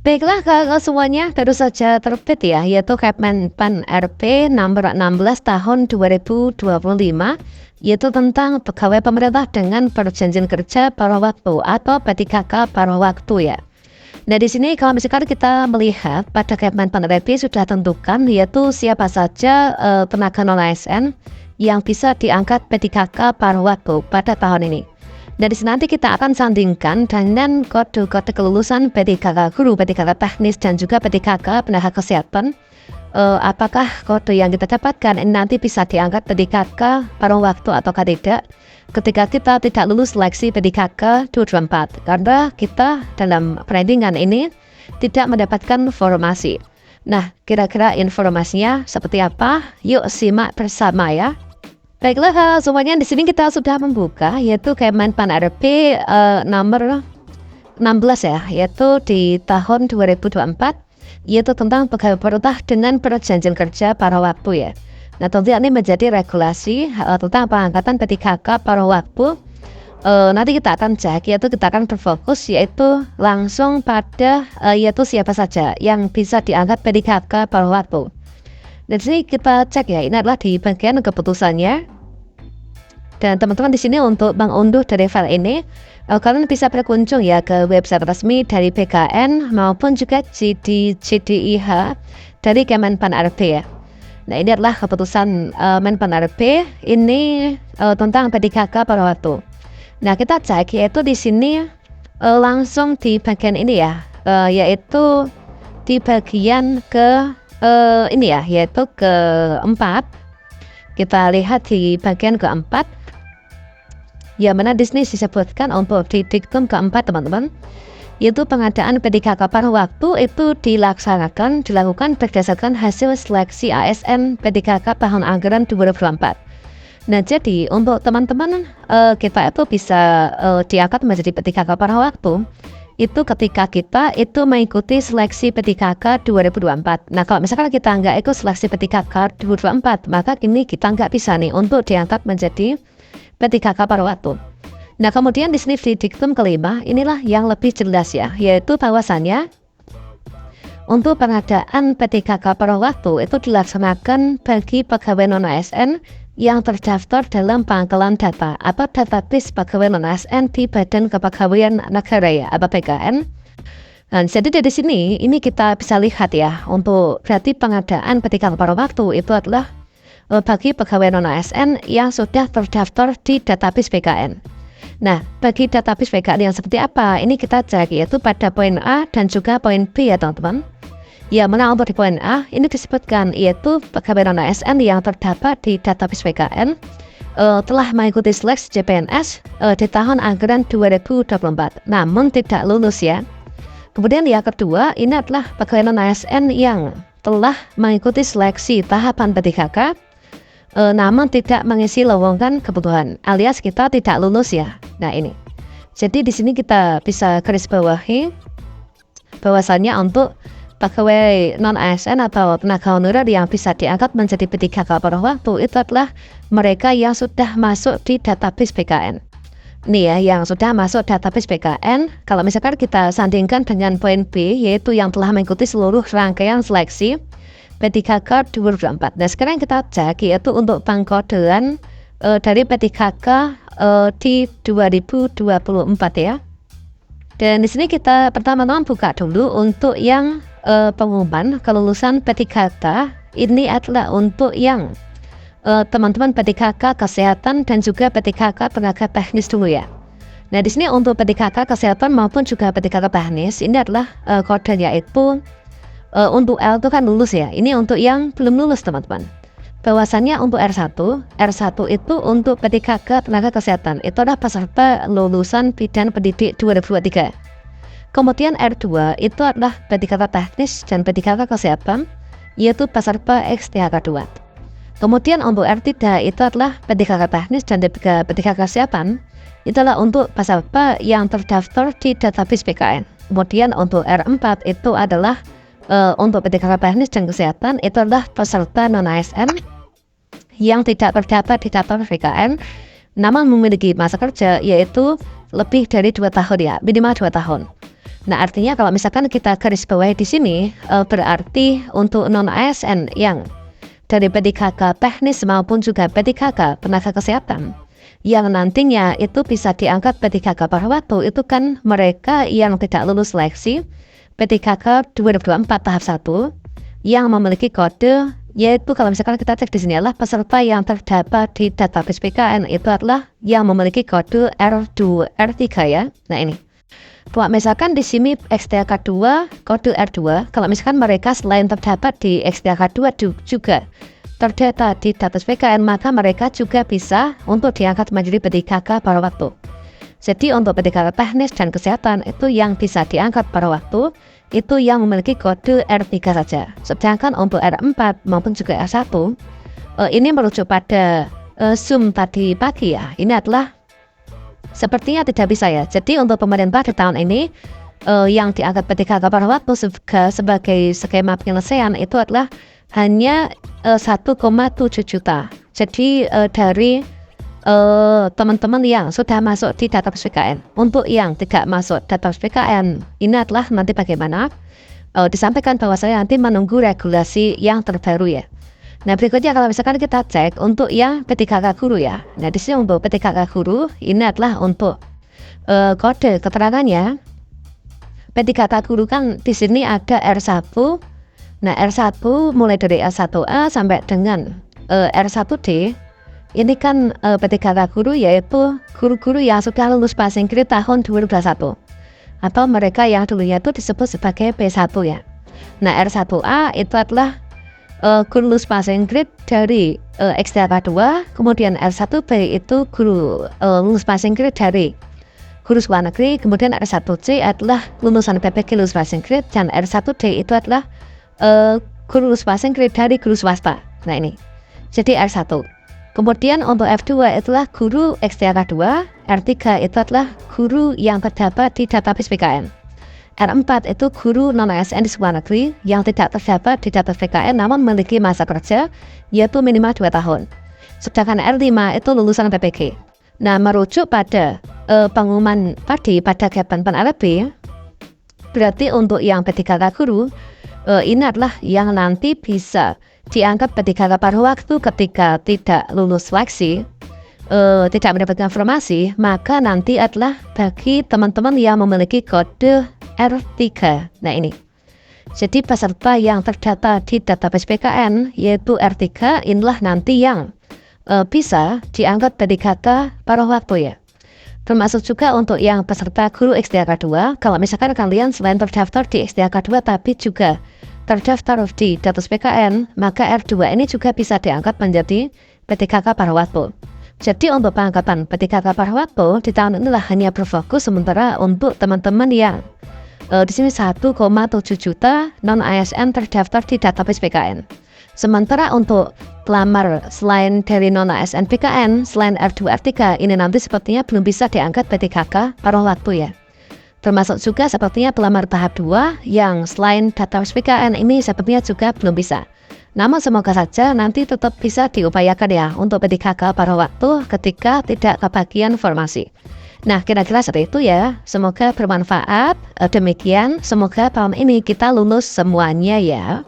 Baiklah kakak semuanya, baru saja terbit ya, yaitu Kemenpan RP nomor 16 tahun 2025, yaitu tentang pegawai pemerintah dengan perjanjian kerja paruh waktu atau PTKK paruh waktu ya. Nah di sini kalau misalkan kita melihat pada Kemenpan RP sudah tentukan yaitu siapa saja tenaga non ASN yang bisa diangkat PTKK paruh waktu pada tahun ini. Dan di sini nanti kita akan sandingkan dengan kode-kode kelulusan PTKK guru, PTKK teknis, dan juga PTKK tenaga kesehatan. Apakah kode yang kita dapatkan ini nanti bisa diangkat PTKK paruh waktu atau tidak ketika kita tidak lulus seleksi PTKK 2024. Karena kita dalam perandingan ini tidak mendapatkan informasi. Nah, kira-kira informasinya seperti apa? Yuk simak bersama ya. Baiklah semuanya, di sini kita sudah membuka yaitu Kemenpan RP nomor 16 ya, yaitu di tahun 2024, yaitu tentang pegawai pemerintah dengan perjanjian kerja paruh waktu ya. Nah tentu ini menjadi regulasi tentang pengangkatan PTKK paruh waktu. Nanti kita akan cek, yaitu kita akan berfokus yaitu langsung pada yaitu siapa saja yang bisa diangkat PTKK paruh waktu. Dan sini kita cek ya, ini adalah di bagian keputusannya. Dan teman-teman di sini untuk mengunduh dari file ini, kalian bisa berkunjung ya ke website resmi dari BKN maupun juga CDIH dari Kemenpan RP ya. Nah ini adalah keputusan Menpan RP ini tentang PTKK paruh waktu. Nah kita cek yaitu di sini langsung di bagian ini ya, yaitu di bagian ke ini ya, yaitu keempat. Kita lihat di bagian keempat, ya mana di sini disebutkan untuk di diktum keempat teman-teman, yaitu pengadaan PTKK paruh waktu itu dilakukan berdasarkan hasil seleksi ASN PTKK tahun anggaran 2024. Nah jadi untuk teman-teman kita itu bisa diangkat menjadi PTKK paruh waktu itu ketika kita itu mengikuti seleksi PTKK 2024. Nah kalau misalkan kita nggak ikut seleksi PTKK 2024, maka kini kita nggak bisa nih untuk diangkat menjadi PTKK paruh waktu. Nah kemudian di sini di diktum kelima, inilah yang lebih jelas ya, yaitu bahwasannya untuk pengadaan PTKK paruh waktu itu dilaksanakan bagi pegawai non ASN yang terdaftar dalam pangkalan data atau database pegawai non ASN di Badan Kepegawaian Negara ya atau BKN. Nah, jadi dari sini ini kita bisa lihat ya, untuk berarti pengadaan PTKK paruh waktu itu adalah bagi pegawai non ASN yang sudah terdaftar di database BKN. Nah, bagi database BKN yang seperti apa? Ini kita cek yaitu pada poin A dan juga poin B ya teman-teman. Ya, mana untuk di poin A ini disebutkan yaitu pegawai non ASN yang terdapat di database BKN telah mengikuti seleksi CPNS di tahun anggaran 2024, namun tidak lulus ya. Kemudian yang kedua ini adalah pegawai non ASN yang telah mengikuti seleksi tahapan PTKK namun tidak mengisi lowongan kebutuhan, alias kita tidak lulus ya. Nah ini, jadi di sini kita bisa garis bawahi bahwasannya untuk pegawai non ASN atau tenaga honorer yang bisa diangkat menjadi PTKK paruh waktu itu adalah mereka yang sudah masuk di database BKN. Nih ya, yang sudah masuk database BKN. Kalau misalkan kita sandingkan dengan poin B, yaitu yang telah mengikuti seluruh rangkaian seleksi PTKK 2024. Nah sekarang kita cek yaitu untuk pengkodean dari PTKK di 2024 ya. Dan di sini kita pertama-tama buka dulu untuk yang pengumuman kelulusan PTKK. Ini adalah untuk yang teman-teman PTKK kesehatan dan juga PTKK tenaga teknis dulu ya. Nah di sini untuk PTKK kesehatan maupun juga PTKK teknis ini adalah kode yaitu untuk L itu kan lulus ya. Ini untuk yang belum lulus teman-teman. Bahwasannya untuk R1 itu untuk PTKK tenaga kesehatan itu adalah peserta lulusan bidang pendidik 2023. Kemudian R2 itu adalah PTKK teknis dan PTKK kesehatan, yaitu peserta XTHK 2. Kemudian untuk R3 itu adalah PTKK teknis dan PTKK kesehatan, itu adalah untuk peserta yang terdaftar di database BKN. Kemudian untuk R4 itu adalah untuk PTKK teknis dan kesehatan, itu adalah peserta non ASN yang tidak terdaftar di database BKN, namun memiliki masa kerja yaitu lebih dari 2 tahun ya, minimal 2 tahun. Nah, artinya kalau misalkan kita garis bawahi di sini, berarti untuk non-ASN yang dari PTKK teknis maupun juga PTKK tenaga kesehatan, yang nantinya itu bisa diangkat PTKK paruh waktu, itu kan mereka yang tidak lulus seleksi PTKK 2024 tahap 1 yang memiliki kode, yaitu kalau misalkan kita cek di sini adalah peserta yang terdapat di database PKN itu adalah yang memiliki kode R2, R3 ya. Nah ini. Buat misalkan di sini XTK 2, kode R2, kalau misalkan mereka selain terdapat di XTK 2 juga terdata di database PKN, maka mereka juga bisa untuk diangkat menjadi PTKK paruh waktu. Jadi untuk PTKK teknis dan kesehatan itu yang bisa diangkat paruh waktu, itu yang memiliki kode R3 saja. Sedangkan untuk R4 maupun juga R1, ini merujuk pada Zoom tadi pagi ya, ini adalah sepertinya tidak bisa ya. Jadi untuk pemerintah di tahun ini yang diangkat PTKK paruh waktu sebagai skema penyelesaian itu adalah hanya 1,7 juta. Jadi dari teman-teman yang sudah masuk di database PKN. Untuk yang tidak masuk database PKN, ini adalah nanti bagaimana disampaikan bahwa saya nanti menunggu regulasi yang terbaru ya. Nah, berikutnya kalau misalkan kita cek untuk yang PTKK guru ya. Nah, di sini untuk PTKK guru ini adalah untuk kode keterangannya. PTKK guru kan di sini ada R1. Nah, R1 mulai dari R1A sampai dengan R1D. Ini kan PTKK guru yaitu guru-guru yang sudah lulus passing grade tahun 2021. Atau mereka yang dulunya itu disebut sebagai P1 ya. Nah, R1A itu adalah guru lulus passing grade dari XTK 2, kemudian R1B itu guru lulus passing grade dari guru sekolah negeri, kemudian R1C adalah lulusan PPG lulus passing grade, dan R1D itu adalah guru lulus passing grade dari guru swasta. Nah ini, jadi R1. Kemudian untuk F2 itulah guru XTK 2, R3 itu adalah guru yang terdapat di database PKN. R4 itu guru non-ASN di sekolah negeri yang tidak terdapat di database PKN namun memiliki masa kerja yaitu minimal 2 tahun. Sedangkan R5 itu lulusan PPG. Nah, merujuk pada pengumuman tadi pada Kepen RB, berarti untuk yang PTKK guru ini adalah yang nanti bisa diangkat PTKK paruh waktu ketika tidak lulus seleksi, tidak mendapatkan informasi, maka nanti adalah bagi teman-teman yang memiliki kode R3. Nah ini, jadi peserta yang terdata di database PKN yaitu R3 inilah nanti yang bisa diangkat PTKK paruh waktu ya. Termasuk juga untuk yang peserta guru XTK 2, kalau misalkan kalian selain terdaftar di XTK 2 tapi juga terdaftar di database PKN, maka R2 ini juga bisa diangkat menjadi PTKK paruh waktu. Jadi untuk pengangkatan PTKK paruh waktu di tahun inilah hanya berfokus sementara untuk teman-teman yang di sini 1,7 juta non-ASN terdaftar di database PKN. Sementara untuk pelamar selain dari non-ASN PKN, selain R2, R3, ini nanti sepertinya belum bisa diangkat PTKK paruh waktu ya. Termasuk juga sepertinya pelamar tahap 2 yang selain database PKN ini sepertinya juga belum bisa. Namun semoga saja nanti tetap bisa diupayakan ya untuk PTKK paruh waktu ketika tidak kebagian informasi. Nah, kira-kira seperti itu ya. Semoga bermanfaat. Demikian, semoga tahun ini kita lulus semuanya ya.